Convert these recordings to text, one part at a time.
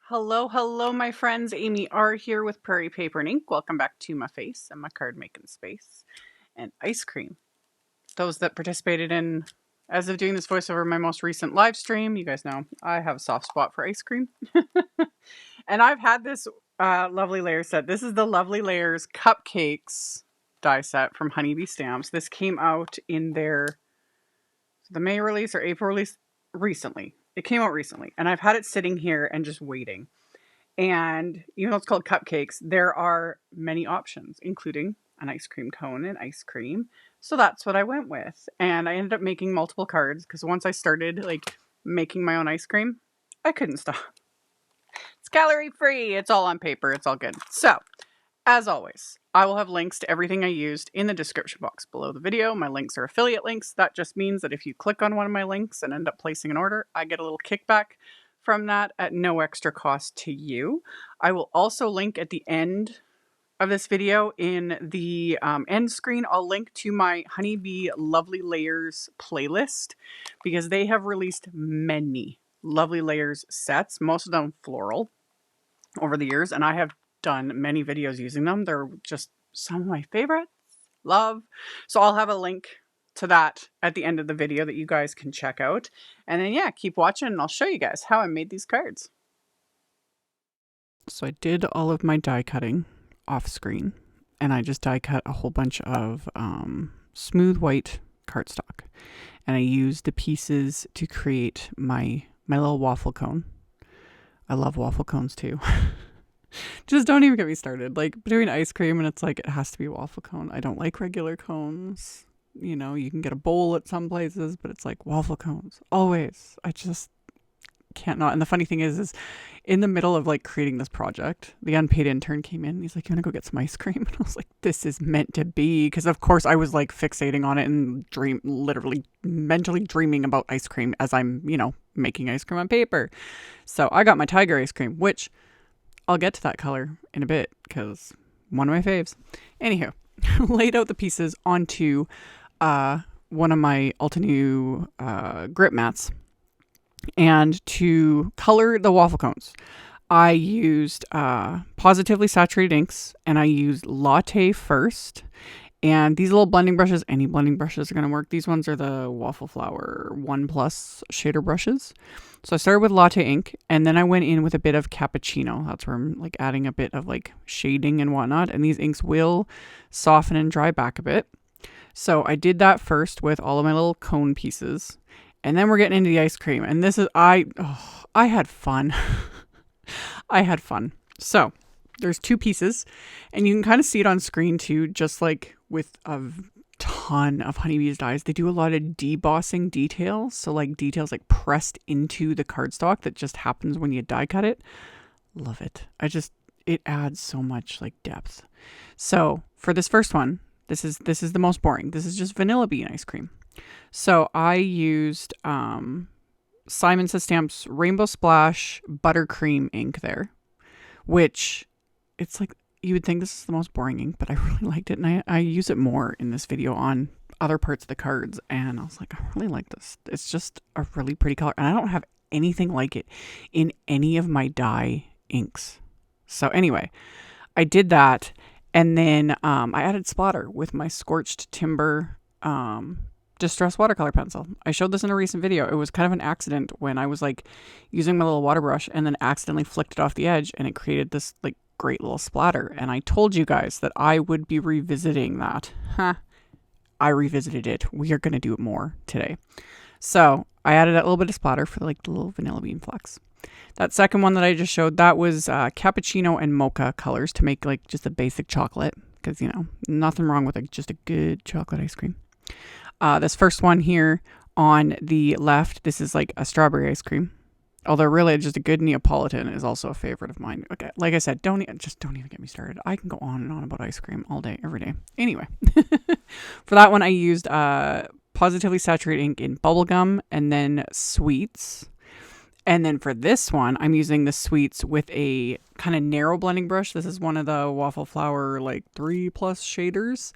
Hello, hello, my friends. AmyR here with Prairie Paper and Ink. Welcome back to my face and my card making space and ice cream. Those that participated in, as of doing this voiceover, my most recent live stream, you guys know I have a soft spot for ice cream. And I've had this lovely layer set. This is the Lovely Layers Cupcakes die set from Honeybee Stamps. This came out in the May release or April release recently. It came out recently, and I've had it sitting here and just waiting. And even though it's called Cupcakes, there are many options, including an ice cream cone and ice cream. So that's what I went with. And I ended up making multiple cards because once I started making my own ice cream, I couldn't stop. It's calorie free. It's all on paper. It's all good. So as always, I will have links to everything I used in the description box below the video. My links are affiliate links. That just means that if you click on one of my links and end up placing an order, I get a little kickback from that at no extra cost to you. I will also link at the end of this video in the end screen. I'll link to my Honeybee Lovely Layers playlist because they have released many Lovely Layers sets, most of them floral, over the years, and I have done many videos using them. They're just some of my favorites. Love. So I'll have a link to that at the end of the video that you guys can check out. And then yeah, keep watching and I'll show you guys how I made these cards. So I did all of my die cutting off screen and I just die cut a whole bunch of smooth white cardstock. And I used the pieces to create my little waffle cone. I love waffle cones too. Just don't even get me started. Like between ice cream and it's like it has to be a waffle cone. I don't like regular cones. You know, you can get a bowl at some places, but it's like waffle cones. Always. I just can't not. And the funny thing is in the middle of like creating this project, the unpaid intern came in. He's like, "You want to go get some ice cream?" And I was like, "This is meant to be." Because of course I was like fixating on it and literally mentally dreaming about ice cream as I'm, making ice cream on paper. So I got my tiger ice cream, which I'll get to that color in a bit because one of my faves. Anywho, laid out the pieces onto one of my Altenew grip mats. And to color the waffle cones, I used Pawsitively saturated inks and I used Latte first. And these little blending brushes, any blending brushes are going to work. These ones are the Waffle Flower 1 Plus shader brushes. So I started with Latte ink and then I went in with a bit of Cappuccino. That's where I'm like adding a bit of like shading and whatnot. And these inks will soften and dry back a bit. So I did that first with all of my little cone pieces. And then we're getting into the ice cream. And this is, I had fun. I had fun. So there's 2 pieces and you can kind of see it on screen too, just like with a ton of Honeybee's dies. They do a lot of debossing details. So like details like pressed into the cardstock that just happens when you die cut it. Love it. It adds so much like depth. So for this first one, this is the most boring. This is just vanilla bean ice cream. So I used Simon Says Stamp's Rainbow Splash Buttercream ink there, which it's like you would think this is the most boring ink, but I really liked it. And I use it more in this video on other parts of the cards. And I was like, I really like this. It's just a really pretty color. And I don't have anything like it in any of my die inks. So anyway, I did that. And then I added splatter with my Scorched Timber Distress watercolor pencil. I showed this in a recent video. It was kind of an accident when I was like using my little water brush and then accidentally flicked it off the edge and it created this like great little splatter. And I told you guys that I would be revisiting that. I revisited it. We are going to do it more today. So I added a little bit of splatter for like the little vanilla bean flecks. That second one that I just showed, that was cappuccino and mocha colors to make like just a basic chocolate because, nothing wrong with like just a good chocolate ice cream. This first one here on the left, this is like a strawberry ice cream. Although really just a good Neapolitan is also a favorite of mine. Okay, like I said, don't even get me started. I can go on and on about ice cream all day, every day. Anyway, for that one I used Pawsitively saturated ink in bubblegum and then sweets. And then for this one, I'm using the sweets with a kind of narrow blending brush. This is one of the Waffle Flower like 3 Plus shaders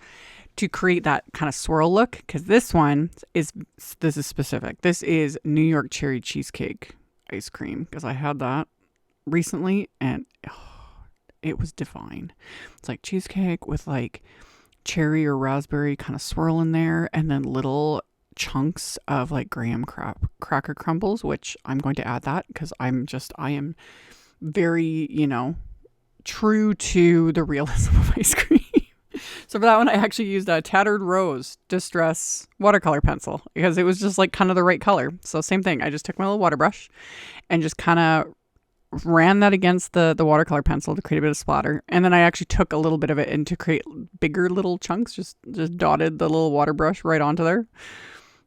to create that kind of swirl look. Because this is specific. This is New York cherry cheesecake ice cream because I had that recently, and it was divine. It's like cheesecake with like cherry or raspberry kind of swirl in there, and then little chunks of like graham cracker crumbles, which I'm going to add that because I am very, true to the realism of ice cream. So for that one, I actually used a Tattered Rose Distress watercolor pencil because it was just like kind of the right color. So same thing. I just took my little water brush and just kind of ran that against the watercolor pencil to create a bit of splatter. And then I actually took a little bit of it and to create bigger little chunks, just dotted the little water brush right onto there.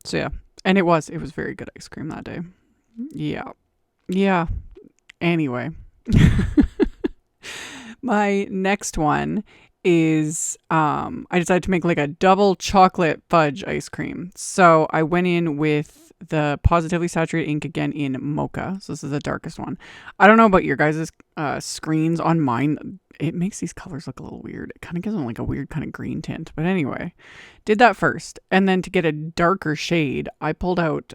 So yeah. And it was very good ice cream that day. Yeah. Yeah. Anyway. My next one is I decided to make like a double chocolate fudge ice cream. So I went in with the Positively Saturated ink again in Mocha. So this is the darkest one. I don't know about your guys' screens. On mine, it makes these colors look a little weird. It kind of gives them like a weird kind of green tint. But anyway, did that first. And then to get a darker shade, I pulled out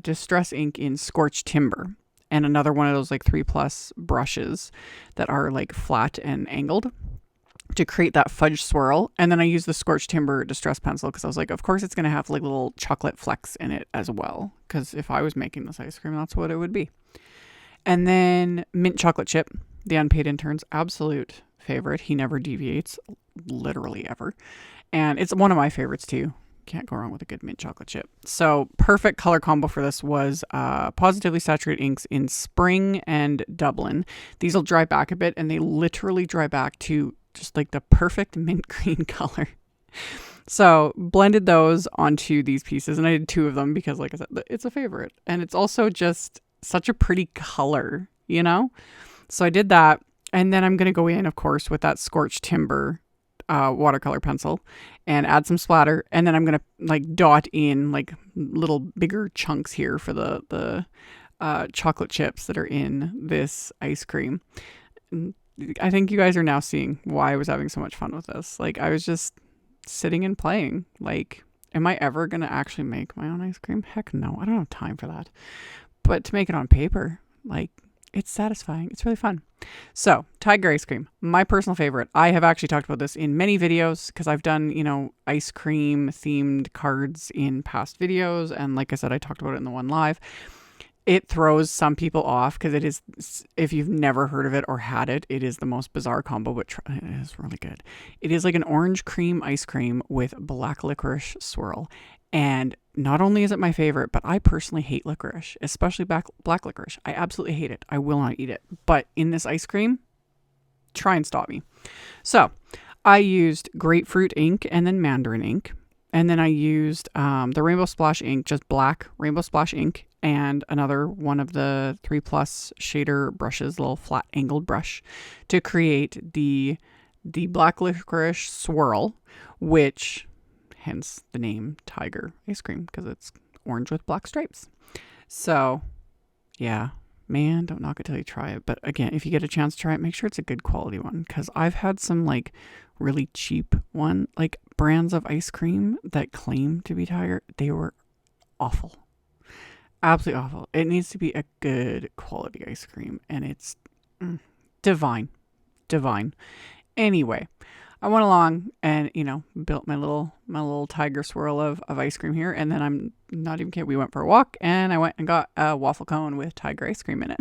Distress ink in Scorched Timber. And another one of those like 3+ brushes that are like flat and angled to create that fudge swirl. And then I used the Scorched Timber Distress pencil because I was like, of course it's going to have like little chocolate flecks in it as well. Because if I was making this ice cream, that's what it would be. And then mint chocolate chip, the unpaid intern's absolute favorite. He never deviates, literally ever. And it's one of my favorites too. Can't go wrong with a good mint chocolate chip. So perfect color combo for this was Positively Saturated inks in Spring and Dublin. These will dry back a bit, and they literally dry back to just like the perfect mint green color. So blended those onto these pieces, and I did 2 of them because, like I said, it's a favorite, and it's also just such a pretty color, So I did that, and then I'm going to go in, of course, with that Scorched Timber watercolor pencil and add some splatter, and then I'm gonna like dot in like little bigger chunks here for the chocolate chips that are in this ice cream. I think you guys are now seeing why I was having so much fun with this. Like, I was just sitting and playing. Like, am I ever gonna actually make my own ice cream? Heck no, I don't have time for that. But to make it on paper, like, it's satisfying. It's really fun. So, Tiger ice cream, my personal favorite. I have actually talked about this in many videos because I've done, ice cream themed cards in past videos. And like I said, I talked about it in the one live. It throws some people off because it is, if you've never heard of it or had it, it is the most bizarre combo, but it is really good. It is like an orange cream ice cream with black licorice swirl. And not only is it my favorite, but I personally hate licorice, especially black licorice. I absolutely hate it. I will not eat it. But in this ice cream, try and stop me. So I used grapefruit ink and then mandarin ink. And then I used the Rainbow Splash ink, just black Rainbow Splash ink, and another one of the 3+ shader brushes, little flat angled brush, to create the black licorice swirl, which hence the name Tiger ice cream because it's orange with black stripes. So yeah, man, don't knock it till you try it. But again, if you get a chance to try it, make sure it's a good quality one, because I've had some like really cheap brands of ice cream that claim to be Tiger. They were awful. Absolutely awful. It needs to be a good quality ice cream, and it's divine. Anyway, I went along and, built my little tiger swirl of ice cream here. And then I'm not even kidding. We went for a walk and I went and got a waffle cone with tiger ice cream in it.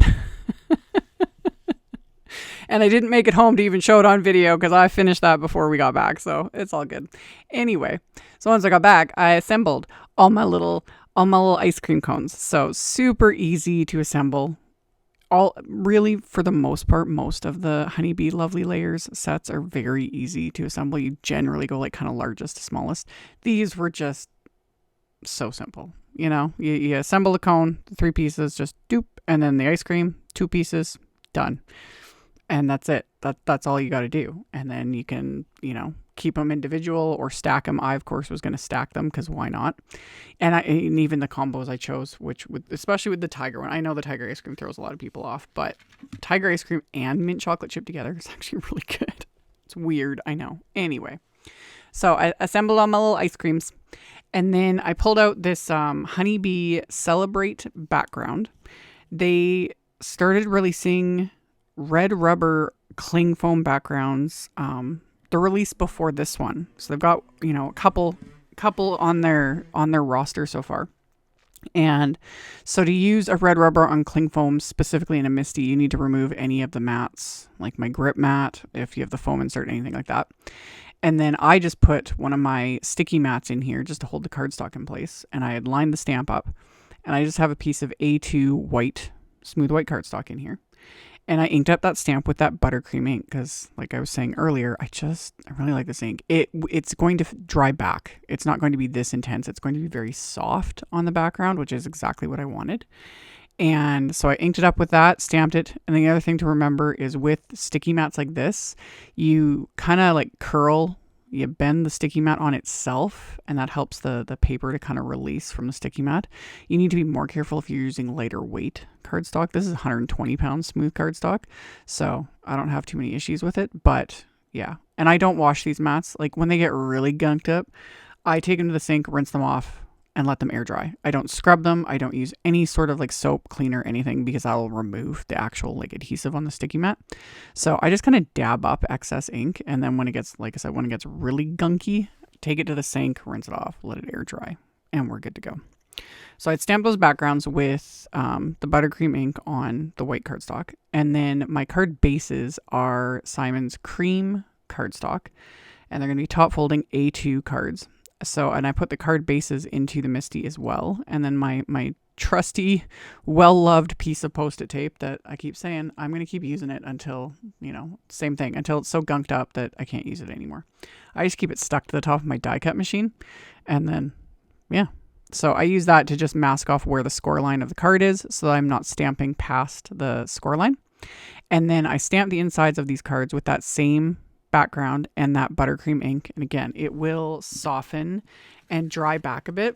And I didn't make it home to even show it on video because I finished that before we got back. So it's all good. Anyway, so once I got back, I assembled all my little ice cream cones. So super easy to assemble. All really, for the most part, most of the Honeybee Lovely Layers sets are very easy to assemble. You generally go like kind of largest to smallest. These were just so simple. You assemble the cone, 3 pieces, just doop, and then the ice cream, 2 pieces, done. And that's it. That's all you got to do. And then you can, keep them individual or stack them. I, of course, was going to stack them because why not? And even the combos I chose, especially with the tiger one. I know the tiger ice cream throws a lot of people off, but tiger ice cream and mint chocolate chip together is actually really good. It's weird, I know. Anyway, so I assembled all my little ice creams, and then I pulled out this Honeybee Celebrate background. They started releasing red rubber cling foam backgrounds. The release before this one. So they've got, a couple on their roster so far. And so to use a red rubber on cling foam, specifically in a Misty, you need to remove any of the mats, like my grip mat, if you have the foam insert, anything like that. And then I just put one of my sticky mats in here just to hold the cardstock in place. And I had lined the stamp up. And I just have a piece of A2 white, smooth white cardstock in here. And I inked up that stamp with that buttercream ink because, like I was saying earlier, I really like this ink. It's going to dry back. It's not going to be this intense. It's going to be very soft on the background, which is exactly what I wanted. And so I inked it up with that, stamped it. And the other thing to remember is with sticky mats like this, you kind of like you bend the sticky mat on itself, and that helps the paper to kind of release from the sticky mat. You need to be more careful if you're using lighter weight cardstock. This is 120 pounds smooth cardstock, so I don't have too many issues with it, but yeah. And I don't wash these mats. Like when they get really gunked up, I take them to the sink, rinse them off, and let them air dry. I don't scrub them. I don't use any sort of like soap, cleaner, anything, because that'll remove the actual like adhesive on the sticky mat. So I just kind of dab up excess ink. And then when it gets, like I said, when it gets really gunky, take it to the sink, rinse it off, let it air dry, and we're good to go. So I'd stamp those backgrounds with the buttercream ink on the white cardstock. And then my card bases are Simon's Cream cardstock, and they're going to be top folding A2 cards. So, and I put the card bases into the Misty as well. And then my trusty, well-loved piece of Post-it tape that I keep saying, I'm going to keep using it until, same thing, until it's so gunked up that I can't use it anymore. I just keep it stuck to the top of my die cut machine. And then, yeah. So I use that to just mask off where the score line of the card is, so that I'm not stamping past the score line. And then I stamp the insides of these cards with that same background and that buttercream ink. And again, it will soften and dry back a bit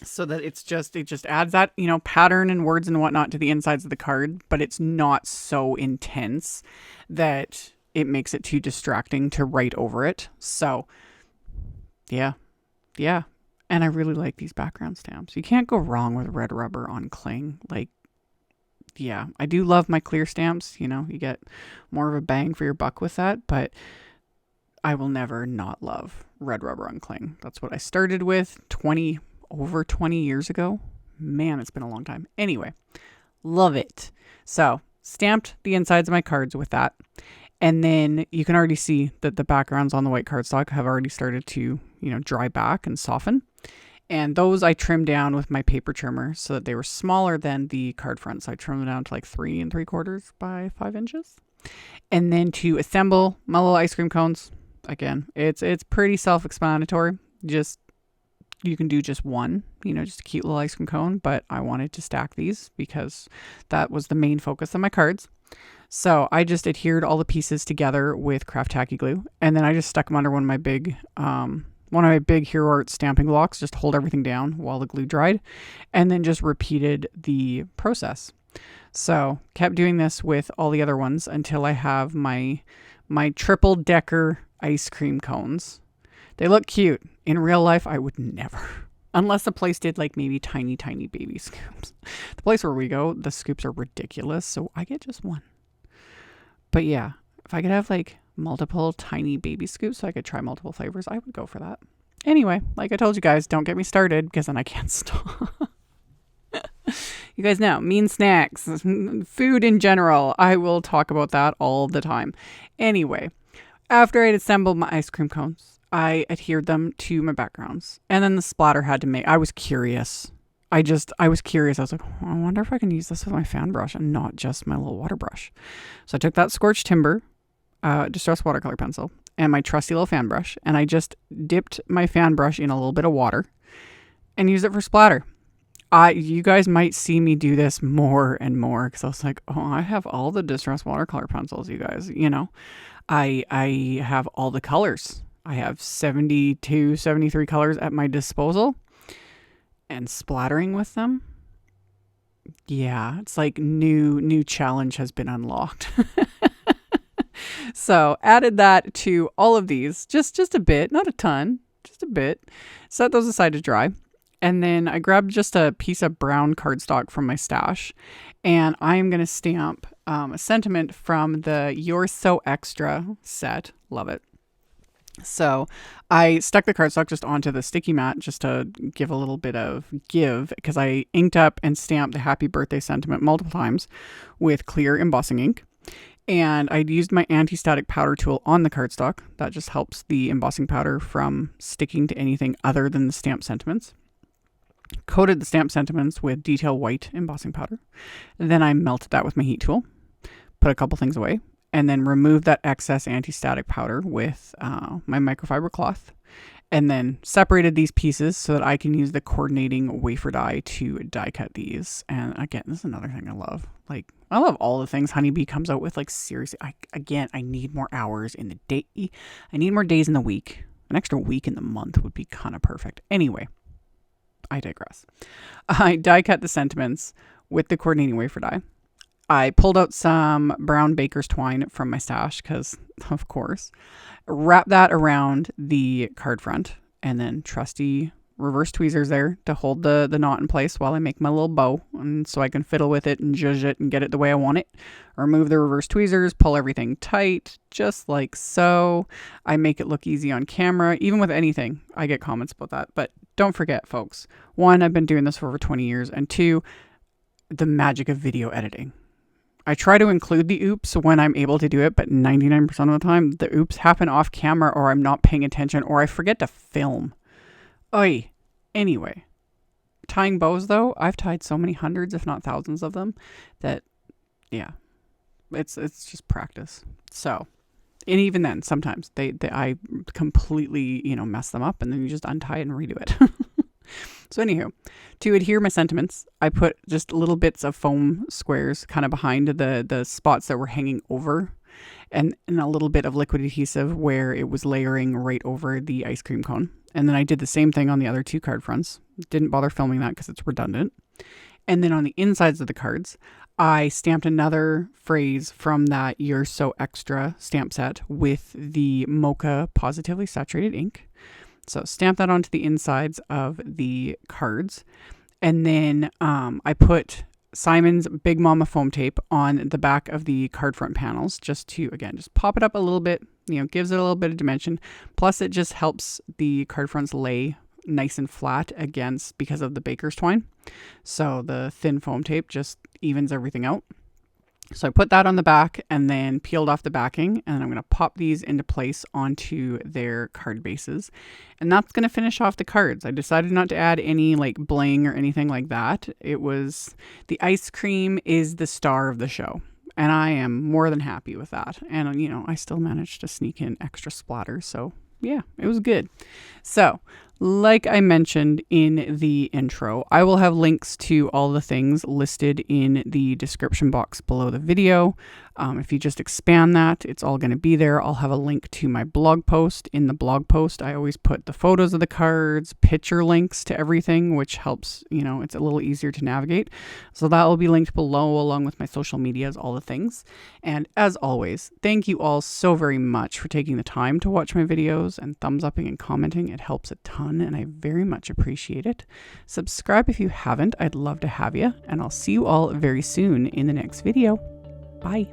so that it just adds that, pattern and words and whatnot to the insides of the card, but it's not so intense that it makes it too distracting to write over it. So yeah. And I really like these background stamps. You can't go wrong with red rubber on cling. Like, yeah, I do love my clear stamps. You get more of a bang for your buck with that, but I will never not love red rubber on cling. That's what I started with over 20 years ago. Man, it's been a long time. Anyway, love it. So stamped the insides of my cards with that. And then you can already see that the backgrounds on the white cardstock have already started to, dry back and soften. And those I trimmed down with my paper trimmer so that they were smaller than the card front. So I trimmed them down to like 3 3/4 by 5 inches. And then to assemble my little ice cream cones, again, it's pretty self-explanatory. You can do just one, just a cute little ice cream cone. But I wanted to stack these because that was the main focus of my cards. So I just adhered all the pieces together with craft tacky glue. And then I just stuck them under one of my big Hero Art stamping blocks, just to hold everything down while the glue dried, and then just repeated the process. So kept doing this with all the other ones until I have my triple decker ice cream cones. They look cute. In real life, I would never, unless the place did like maybe tiny baby scoops. The place where we go, the scoops are ridiculous, so I get just one. But yeah, if I could have like multiple tiny baby scoops so I could try multiple flavors, I would go for that. Anyway, like I told you guys, don't get me started because then I can't stop. You guys know, mean snacks, food in general. I will talk about that all the time. Anyway, after I'd assembled my ice cream cones, I adhered them to my backgrounds. And then the splatter had to make, I was curious. I was curious. I was like, I wonder if I can use this with my fan brush and not just my little water brush. So I took that Scorched Timber distressed watercolor pencil and my trusty little fan brush, and I just dipped my fan brush in a little bit of water and used it for splatter. You guys might see me do this more and more because I was like, oh, I have all the distressed watercolor pencils, you guys. I have all the colors. I have 72, 73 colors at my disposal. And splattering with them, yeah, it's like new challenge has been unlocked. So added that to all of these, just a bit, not a ton, just a bit. Set those aside to dry. And then I grabbed just a piece of brown cardstock from my stash, and I am going to stamp a sentiment from the You're So Extra set. Love it. So I stuck the cardstock just onto the sticky mat just to give a little bit of give, because I inked up and stamped the happy birthday sentiment multiple times with clear embossing ink. And I used my anti-static powder tool on the cardstock. That just helps the embossing powder from sticking to anything other than the stamped sentiments. Coated the stamped sentiments with detail white embossing powder. Then I melted that with my heat tool, put a couple things away, and then removed that excess anti-static powder with my microfiber cloth, and then separated these pieces so that I can use the coordinating wafer die to die cut these. And again, this is another thing I love. Like, I love all the things Honeybee comes out with. Like, seriously, I need more hours in the day. I need more days in the week. An extra week in the month would be kind of perfect. Anyway, I digress. I die cut the sentiments with the coordinating wafer die. I pulled out some brown baker's twine from my stash because, of course, wrap that around the card front, and then trusty reverse tweezers there to hold the knot in place while I make my little bow, and so I can fiddle with it and zhuzh it and get it the way I want it. Remove the reverse tweezers, pull everything tight, just like so. I make it look easy on camera. Even with anything, I get comments about that. But don't forget, folks, 1, I've been doing this for over 20 years, and 2, the magic of video editing. I try to include the oops when I'm able to do it, but 99% of the time, the oops happen off camera, or I'm not paying attention, or I forget to film. Oy. Anyway, tying bows, though, I've tied so many hundreds, if not thousands of them, that, yeah, it's just practice. So, and even then, sometimes I completely, mess them up, and then you just untie it and redo it. So anywho, to adhere my sentiments, I put just little bits of foam squares kind of behind the spots that were hanging over, and a little bit of liquid adhesive where it was layering right over the ice cream cone. And then I did the same thing on the other 2 card fronts. Didn't bother filming that because it's redundant. And then on the insides of the cards, I stamped another phrase from that You're So Extra stamp set with the Mocha Positively Saturated ink. So stamp that onto the insides of the cards. And then I put Simon's Big Mama foam tape on the back of the card front panels just to, again, just pop it up a little bit, gives it a little bit of dimension. Plus it just helps the card fronts lay nice and flat because of the baker's twine. So the thin foam tape just evens everything out. So I put that on the back and then peeled off the backing, and I'm going to pop these into place onto their card bases. And that's going to finish off the cards. I decided not to add any like bling or anything like that. It was the ice cream is the star of the show, and I am more than happy with that. And I still managed to sneak in extra splatters. So yeah, it was good. So like I mentioned in the intro, I will have links to all the things listed in the description box below the video. If you just expand that, it's all going to be there. I'll have a link to my blog post. In the blog post, I always put the photos of the cards, picture links to everything, which helps, it's a little easier to navigate. So that will be linked below along with my social medias, all the things. And as always, thank you all so very much for taking the time to watch my videos and thumbs upping and commenting. It helps a ton, and I very much appreciate it. Subscribe if you haven't. I'd love to have you, and I'll see you all very soon in the next video. Bye.